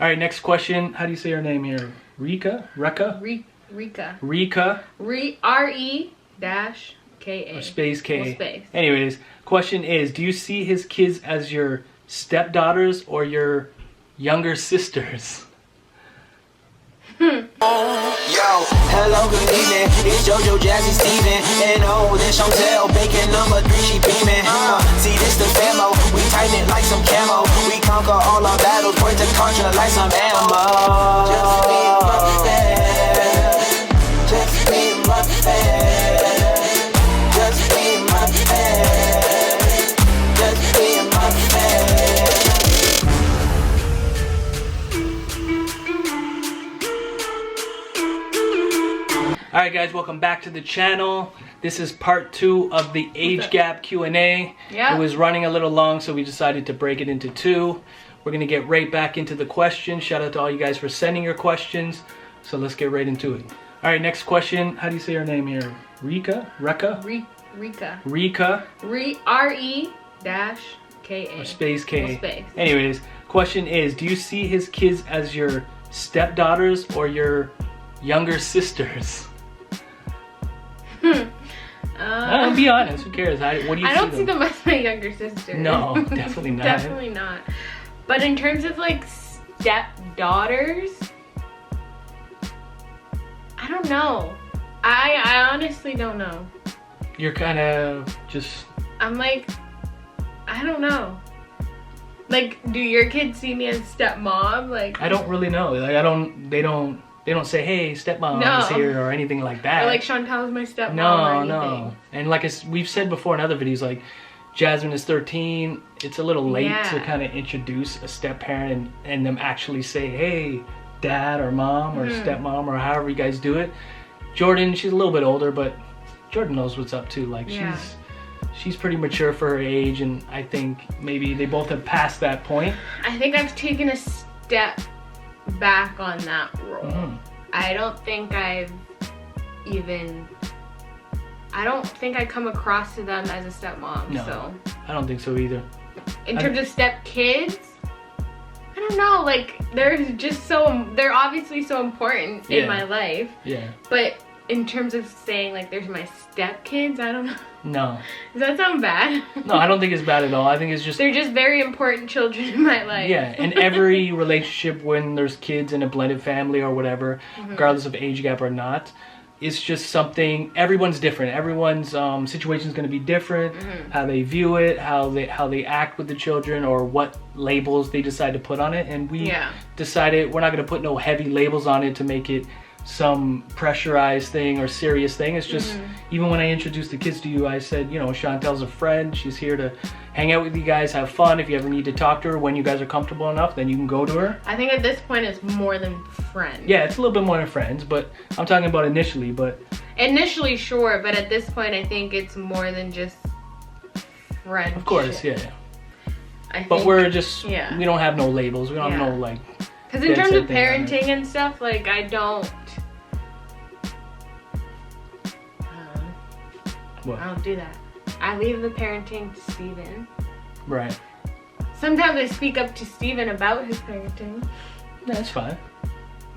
All right, next question. How do you say your name here? Rika? Reka? Rika. Rika? R-E-K-A. Or space K. Well, space. Anyways, question is, do you see his kids as your stepdaughters or your younger sisters? Yo, hello, good evening. It's JoJo, Jazzy, Steven. And oh, this Shontel, bacon number 3, she beaming. See, this the famo. We tighten it like some camo. We conquer all our battles, point to contra like some ammo. Just me and my bed. Just me and my bed. Just me and my bed. Just me and my bed. Alright guys, welcome back to the channel. This is part 2 of the age gap Q&A. Yeah. It was running a little long, so we decided to break it into 2. We're going to get right back into the questions. Shout out to all you guys for sending your questions. So let's get right into it. Alright, next question. How do you say your name here? Rika? Reka? Rika. Rika? R-E-K-A. Or space K. Well, space. Anyways, question is, do you see his kids as your stepdaughters or your younger sisters? Be honest, who cares? What do you I don't see them as my younger sister. No, definitely not. Definitely not. But in terms of like stepdaughters, I don't know. I honestly don't know. You're kind of just... I'm like, I don't know. Like, do your kids see me as stepmom? Like, I don't really know. Like, they don't say, hey, stepmom is here or anything like that. Or like Shontel is my stepmom or anything. No. And like we've said before in other videos, like Jasmine is 13. It's a little late to kind of introduce a step parent and them actually say, hey, dad or mom or stepmom or however you guys do it. Jordan, she's a little bit older, but Jordan knows what's up too. Like she's pretty mature for her age, and I think maybe they both have passed that point. I think I've taken a step back on that role. I don't think I come across to them as a stepmom. No, so I don't think so either. In terms of stepkids, I don't know, like they're obviously so important in my life. Yeah. But in terms of saying like there's my stepkids, I don't know. No. Does that sound bad? No, I don't think it's bad at all. I think it's just... They're just very important children in my life. Yeah, in every relationship when there's kids in a blended family or whatever, regardless of age gap or not, it's just something, everyone's different. Everyone's situation is going to be different. How they view it, how they act with the children, or what labels they decide to put on it. And we decided we're not going to put no heavy labels on it to make it some pressurized thing or serious thing. It's just, even when I introduced the kids to you, I said, you know, Shontel's a friend. She's here to hang out with you guys, have fun. If you ever need to talk to her when you guys are comfortable enough, then you can go to her. I think at this point it's more than friends. Yeah, it's a little bit more than friends, but I'm talking about initially, Initially, sure, but at this point I think it's more than just friendship. Of course, yeah. But we're just, we don't have no labels. We don't have no, like... Because in terms of parenting and stuff, like, I don't... What? I don't do that. I leave the parenting to Steven. Right. Sometimes I speak up to Steven about his parenting. That's fine.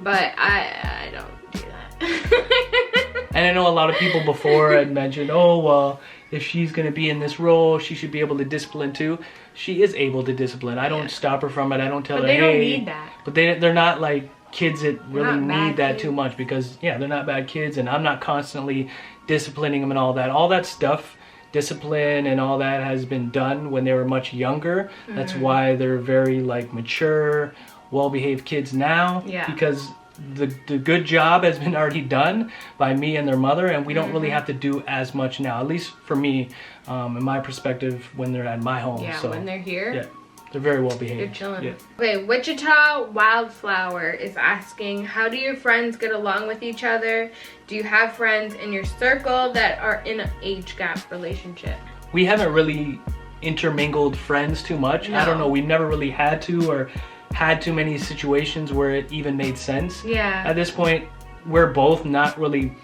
But I don't do that. And I know a lot of people before had mentioned, oh, well, if she's going to be in this role, she should be able to discipline too. She is able to discipline. I don't stop her from it. I don't tell her, hey. But they don't need that. But they're not like kids that really need that too much, because, they're not bad kids, and I'm not constantly disciplining them and all that. All that stuff, discipline and all that, has been done when they were much younger. That's why they're very like mature, well-behaved kids now, because the good job has been already done by me and their mother, and we don't really have to do as much now, at least for me, in my perspective, when they're at my home. Yeah, so, when they're here. They're very well behaved. They're chilling. Yeah. Okay, Wichita Wildflower is asking, how do your friends get along with each other? Do you have friends in your circle that are in an age gap relationship? We haven't really intermingled friends too much. No. I don't know, we've never really had to, or had too many situations where it even made sense. Yeah. At this point, we're both not really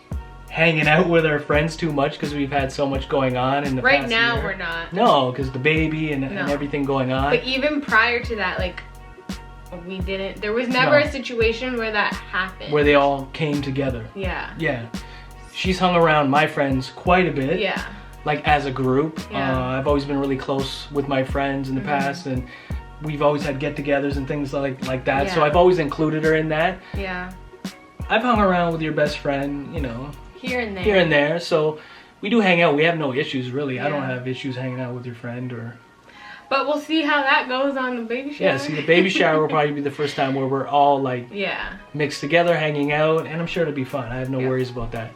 hanging out with our friends too much because we've had so much going on in the past year. Right now we're not. No, because the baby and everything going on. But even prior to that, like we didn't. There was never a situation where that happened. Where they all came together. Yeah. Yeah. She's hung around my friends quite a bit. Yeah. Like as a group. Yeah. I've always been really close with my friends in the past, and we've always had get-togethers and things like that. Yeah. So I've always included her in that. Yeah. I've hung around with your best friend, you know. Here and there. Here and there. So we do hang out. We have no issues, really. Yeah. I don't have issues hanging out with your friend or... But we'll see how that goes on the baby shower. Yeah, see, the baby shower will probably be the first time where we're all, like, mixed together, hanging out, and I'm sure it'll be fun. I have no worries about that.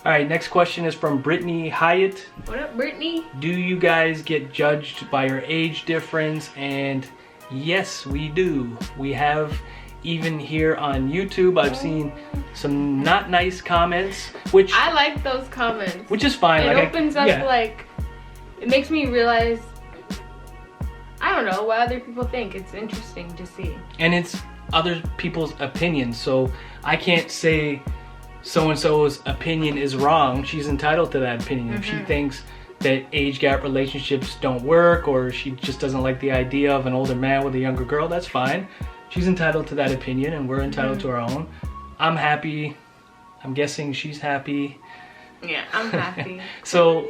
All right, next question is from Brittany Hyatt. What up, Brittany? Do you guys get judged by your age difference? And yes, we do. We have, even here on YouTube, I've seen some not nice comments, which... I like those comments. Which is fine. It opens up, like, it makes me realize... I don't know what other people think. It's interesting to see. And it's other people's opinions. So I can't say so-and-so's opinion is wrong. She's entitled to that opinion. If she thinks that age gap relationships don't work, or she just doesn't like the idea of an older man with a younger girl, that's fine. She's entitled to that opinion, and we're entitled to our own. I'm happy. I'm guessing she's happy. Yeah, I'm happy. So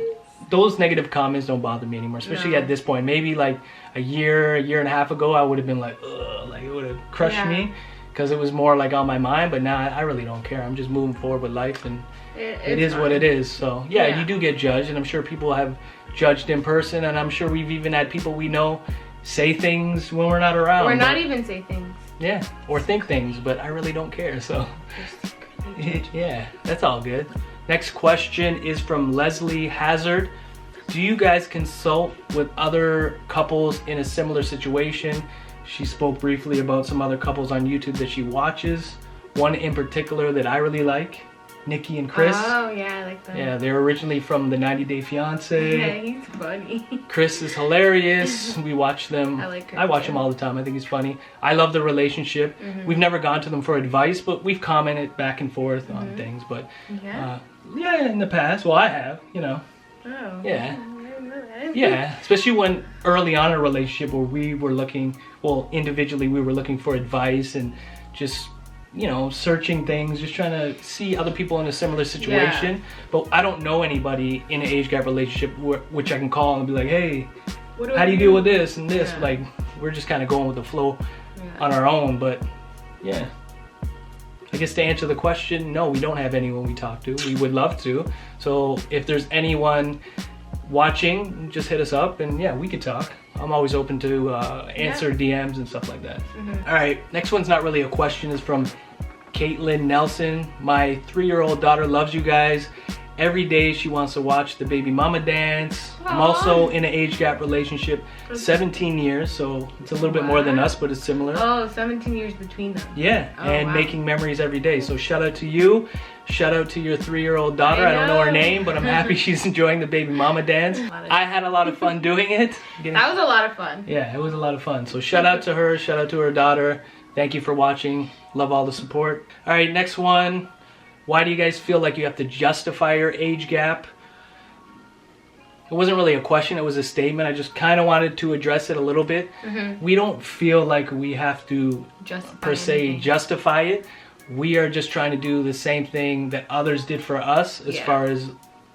those negative comments don't bother me anymore, especially at this point. Maybe like a year and a half ago, I would have been like, ugh, like it would have crushed me, because it was more like on my mind. But now I really don't care. I'm just moving forward with life, and it is what it is. So yeah, you do get judged, and I'm sure people have judged in person, and I'm sure we've even had people we know say things when we're not around. Or not even say things. Yeah, or think things, but I really don't care. So yeah, that's all good. Next question is from Leslie Hazard. Do you guys consult with other couples in a similar situation? She spoke briefly about some other couples on YouTube that she watches. One in particular that I really like, Nikki and Chris. Oh, yeah, I like them. Yeah, they're originally from the 90 Day Fiancé. Yeah, he's funny. Chris is hilarious. We watch them. I like Chris. I watch him all the time. I think he's funny. I love the relationship. We've never gone to them for advice, but we've commented back and forth on things. But yeah, in the past. Well, I have, you know. Oh. Yeah. Yeah, especially when early on in a relationship where we were looking, well, individually we were looking for advice and just, you know, searching things, just trying to see other people in a similar situation. Yeah. But I don't know anybody in an age gap relationship which I can call and be like, hey, how do you deal with this and this? Yeah. Like, we're just kind of going with the flow on our own. But yeah, I guess to answer the question, no, we don't have anyone we talk to. We would love to. So if there's anyone watching, just hit us up and yeah, we could talk. I'm always open to answer DMs and stuff like that. All right, next one's not really a question. It's from Caitlin Nelson. My 3-year-old daughter loves you guys. Every day she wants to watch the baby mama dance. Aww. I'm also in an age gap relationship, 17 years, so it's a little bit more than us, but it's similar. Oh, 17 years between them. Yeah, and making memories every day. So shout out to you. Shout out to your 3-year-old daughter. I don't know her name, but I'm happy she's enjoying the baby mama dance. I had a lot of fun doing it. That was a lot of fun. Yeah, it was a lot of fun. So shout out to her. Shout out to her daughter. Thank you for watching. Love all the support. All right, next one. Why do you guys feel like you have to justify your age gap? It wasn't really a question, it was a statement. I just kind of wanted to address it a little bit. We don't feel like we have to, justify it. We are just trying to do the same thing that others did for us, as far as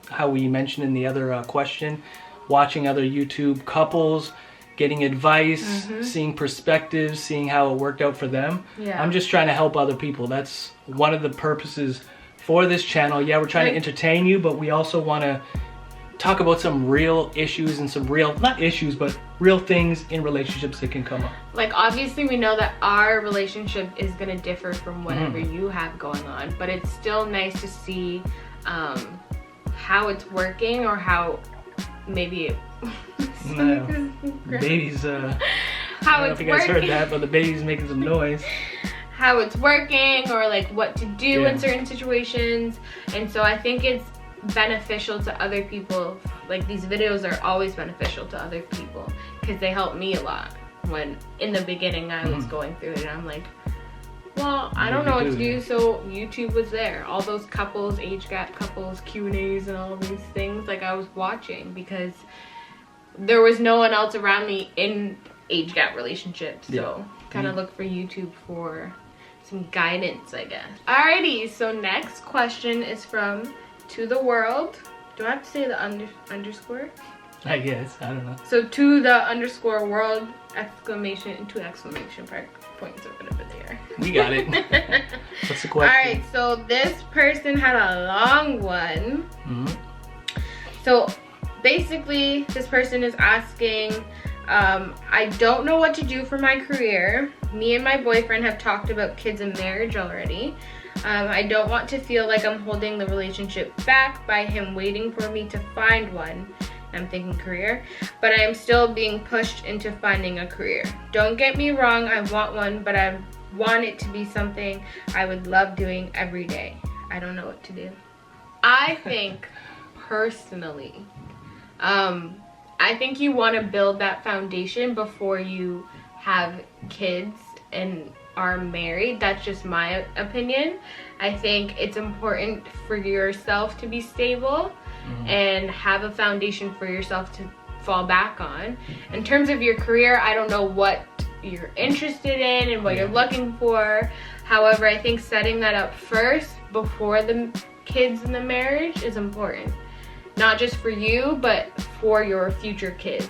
how we mentioned in the other question. Watching other YouTube couples, getting advice, seeing perspectives, seeing how it worked out for them. I'm just trying to help other people. That's one of the purposes for this channel. Yeah, we're trying to entertain you, but we also want to talk about some real issues and some real, not issues, but real things in relationships that can come up. Like, obviously we know that our relationship is going to differ from whatever you have going on, but it's still nice to see how it's working, or how maybe baby's how I don't know if you guys heard that, but the baby's making some noise. How it's working, or like what to do in certain situations. And so I think it's beneficial to other people. Like, these videos are always beneficial to other people because they help me a lot. When in the beginning I was going through it and I'm like, well, I don't know what to do. So YouTube was there, all those couples, age gap couples, Q&As and all these things, like I was watching because there was no one else around me in age gap relationships. So kind of look for YouTube for some guidance, I guess. Alrighty, so next question is from To The World. Do I have to say the underscore? I guess, I don't know. So To The underscore world, exclamation, and 2 exclamation points or whatever they are. We got it. What's the question? Alright, so this person had a long one. So basically, this person is asking, I don't know what to do for my career. Me and my boyfriend have talked about kids and marriage already. I don't want to feel like I'm holding the relationship back by him waiting for me to find one. I'm thinking career, but I am still being pushed into finding a career. Don't get me wrong, I want one, but I want it to be something I would love doing every day. I don't know what to do. I think, personally, I think you want to build that foundation before you have kids and are married. That's just my opinion. I think it's important for yourself to be stable and have a foundation for yourself to fall back on. In terms of your career, I don't know what you're interested in and what you're looking for. However, I think setting that up first before the kids and the marriage is important. Not just for you, but for your future kids.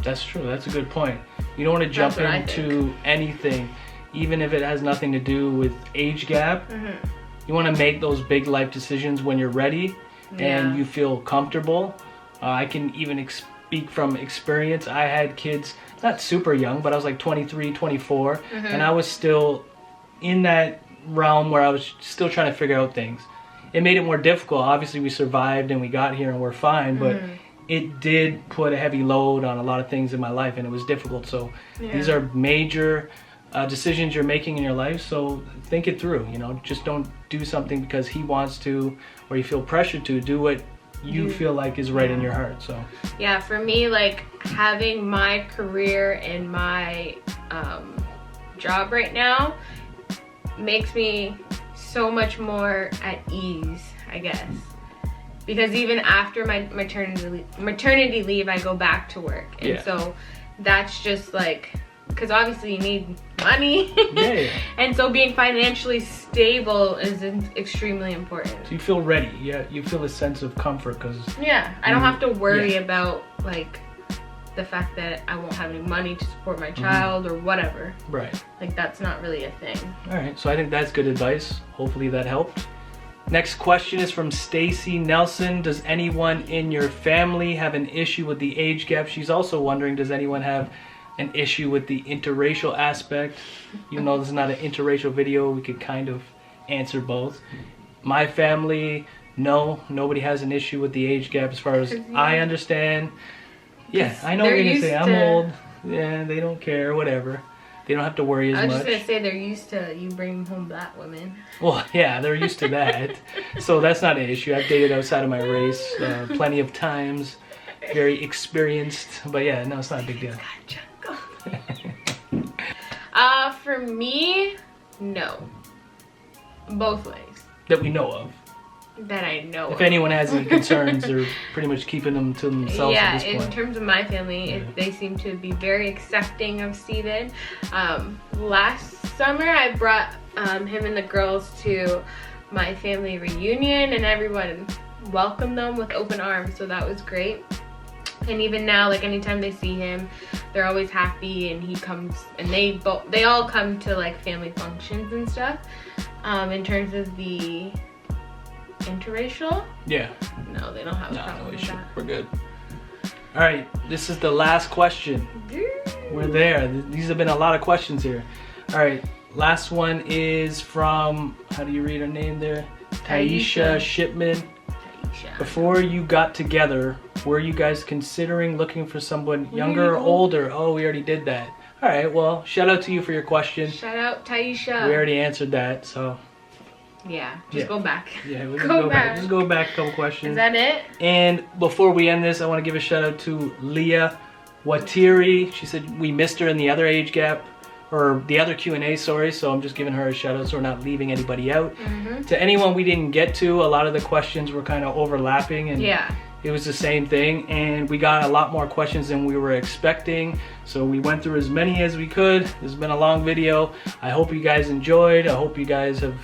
That's true. That's a good point. You don't want to jump into anything, even if it has nothing to do with age gap. You want to make those big life decisions when you're ready and you feel comfortable. I can even speak from experience. I had kids, not super young, but I was like 23, 24, and I was still in that realm where I was still trying to figure out things. It made it more difficult. Obviously, we survived and we got here and we're fine, but it did put a heavy load on a lot of things in my life, and it was difficult. So these are major decisions you're making in your life, so think it through. You know, just don't do something because he wants to or you feel pressured to. Do what you feel like is right in your heart. So yeah, for me, like having my career and my job right now makes me so much more at ease, I guess, because even after my maternity leave, I go back to work, and so that's just like, because obviously you need money, and so being financially stable is extremely important. So you feel ready, you feel a sense of comfort because I don't have to worry about like the fact that I won't have any money to support my child or whatever. Right. Like that's not really a thing. All right, so I think that's good advice. Hopefully that helped. Next question is from Stacy Nelson. Does anyone in your family have an issue with the age gap? She's also wondering, does anyone have an issue with the interracial aspect? Even though this is not an interracial video, we could kind of answer both. My family, no, nobody has an issue with the age gap as far as I understand. Yeah, I know what you're going to say. I'm old. Yeah, they don't care, whatever. They don't have to worry as much. I was just going to say they're used to you bringing home black women. Well, yeah, they're used to that. So that's not an issue. I've dated outside of my race plenty of times. Very experienced. But yeah, no, it's not a big deal. For me, no. Both ways. That we know of. That I know If anyone has any concerns, they're pretty much keeping them to themselves at this point. Yeah, in terms of my family, they seem to be very accepting of Steven. Last summer, I brought him and the girls to my family reunion, and everyone welcomed them with open arms, so that was great. And even now, like anytime they see him, they're always happy, and he comes, and they all come to like family functions and stuff. In terms of the interracial? Yeah. No, they don't have a problem with that. We're good. All right, this is the last question. We're there. These have been a lot of questions here. All right, last one is from, how do you read her name there? Taisha Shipman. Taisha. Before you got together, were you guys considering looking for someone younger or older? Oh, we already did that. All right, well, shout out to you for your question. Shout out, Taisha. We already answered that, so. Yeah, just go back. Yeah, we can go back. Just go back a couple questions. Is that it? And before we end this, I want to give a shout out to Leah Watiri. She said we missed her in the other age gap, or the other Q&A, sorry. So I'm just giving her a shout out so we're not leaving anybody out. To anyone we didn't get to, a lot of the questions were kind of overlapping, and it was the same thing, and we got a lot more questions than we were expecting, so we went through as many as we could. This has been a long video. I hope you guys enjoyed. I hope you guys have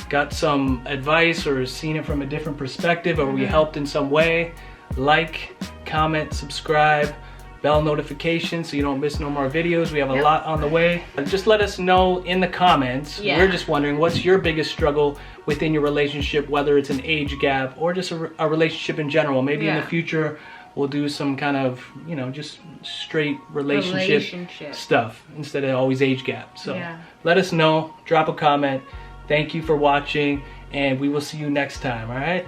got some advice or seen it from a different perspective, or we helped in some way. Like, comment, subscribe, bell notification so you don't miss no more videos. We have a lot on the way. Just let us know in the comments. We're just wondering, what's your biggest struggle within your relationship, whether it's an age gap or just a relationship in general. Maybe in the future we'll do some kind of, you know, just straight relationship stuff instead of always age gap. So let us know, drop a comment. Thank you for watching, and we will see you next time, all right?